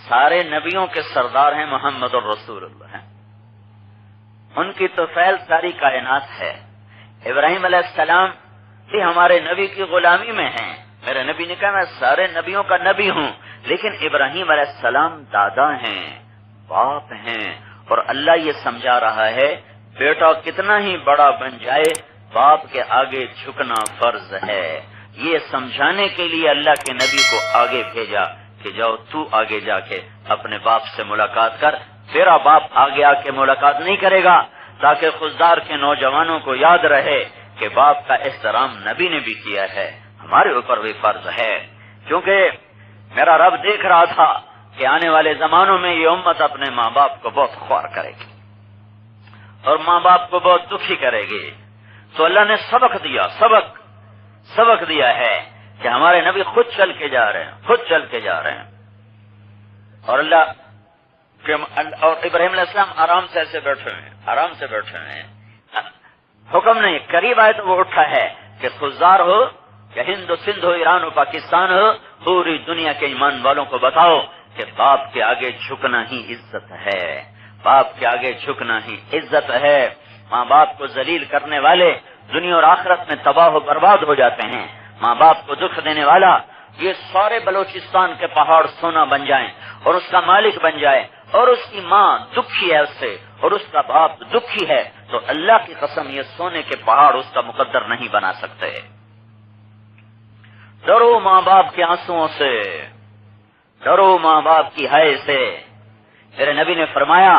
سارے نبیوں کے سردار ہیں محمد الرسول اللہ ہیں، ان کی تو فیل ساری کائنات ہے۔ ابراہیم علیہ السلام بھی ہمارے نبی کی غلامی میں ہیں۔ میرے نبی نے کہا میں سارے نبیوں کا نبی ہوں، لیکن ابراہیم علیہ السلام دادا ہیں، باپ ہیں، اور اللہ یہ سمجھا رہا ہے بیٹا کتنا ہی بڑا بن جائے باپ کے آگے جھکنا فرض ہے۔ یہ سمجھانے کے لیے اللہ کے نبی کو آگے بھیجا کہ جاؤ تو آگے جا کے اپنے باپ سے ملاقات کر، تیرا باپ آگے آ کے ملاقات نہیں کرے گا، تاکہ خوددار کے نوجوانوں کو یاد رہے کہ باپ کا احترام نبی نے بھی کیا ہے، ہمارے اوپر بھی فرض ہے۔ کیونکہ میرا رب دیکھ رہا تھا کہ آنے والے زمانوں میں یہ امت اپنے ماں باپ کو بہت خوار کرے گی اور ماں باپ کو بہت دکھی کرے گی، تو اللہ نے سبق دیا ہے کہ ہمارے نبی خود چل کے جا رہے ہیں، اور اور ابراہیم علیہ السلام آرام سے ایسے بیٹھے ہوئے ہیں، حکم نہیں، قریب آئے تو وہ اٹھا ہے کہ خزار ہو یا ہند و سندھ ہو، ایران ہو، پاکستان ہو، پوری دنیا کے ایمان والوں کو بتاؤ کہ باپ کے آگے جھکنا ہی عزت ہے، باپ کے آگے جھکنا ہی عزت ہے۔ ماں باپ کو ذلیل کرنے والے دنیا اور آخرت میں تباہ و برباد ہو جاتے ہیں۔ ماں باپ کو دکھ دینے والا، یہ سارے بلوچستان کے پہاڑ سونا بن جائیں اور اس کا مالک بن جائے، اور اس کی ماں دکھی ہے اس سے اور اس کا باپ دکھی ہے، تو اللہ کی قسم یہ سونے کے پہاڑ اس کا مقدر نہیں بنا سکتے۔ ڈرو ماں باپ کے آنسوؤں سے، ڈرو ماں باپ کی حیا سے۔ میرے نبی نے فرمایا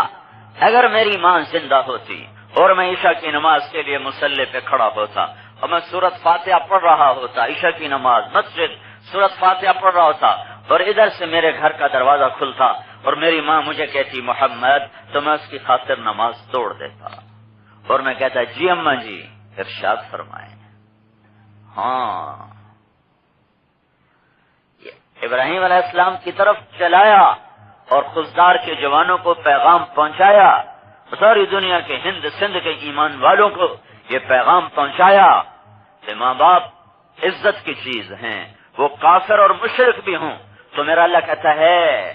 اگر میری ماں زندہ ہوتی اور میں عشاء کی نماز کے لیے مصلی پہ کھڑا ہوتا اور میں سورۃ فاتحہ پڑھ رہا ہوتا، عشاء کی نماز مسجد سورۃ فاتحہ پڑھ رہا ہوتا، اور ادھر سے میرے گھر کا دروازہ کھلتا اور میری ماں مجھے کہتی محمد، تو میں اس کی خاطر نماز توڑ دیتا اور میں کہتا جی اماں جی ارشاد فرمائیں۔ ہاں، ابراہیم علیہ السلام کی طرف چلایا اور خزدار کے جوانوں کو پیغام پہنچایا، ساری دنیا کے ہند سندھ کے ایمان والوں کو یہ پیغام پہنچایا کہ ماں باپ عزت کی چیز ہیں، وہ کافر اور مشرک بھی ہوں تو میرا اللہ کہتا ہے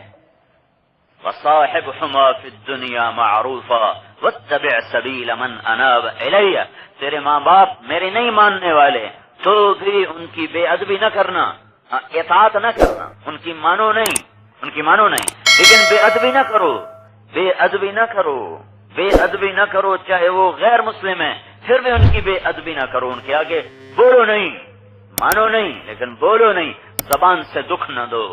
وَصَاحِبْهُمَا فِي الدُّنْيَا مَعْرُوفًا وَاتَّبِعْ سَبِيلَ مَنْ أَنَابَ إِلَيَّ۔ تیرے ماں باپ میرے نہیں ماننے والے تو بھی ان کی بے ادبی نہ کرنا، اطاعت نہ کرنا، ان کی مانو نہیں، لیکن بے ادبی نہ کرو، بے ادبی نہ کرو، چاہے وہ غیر مسلم ہیں پھر بھی ان کی بے ادبی نہ کرو، ان کے آگے بولو نہیں، مانو نہیں لیکن بولو نہیں، زبان سے دکھ نہ دو۔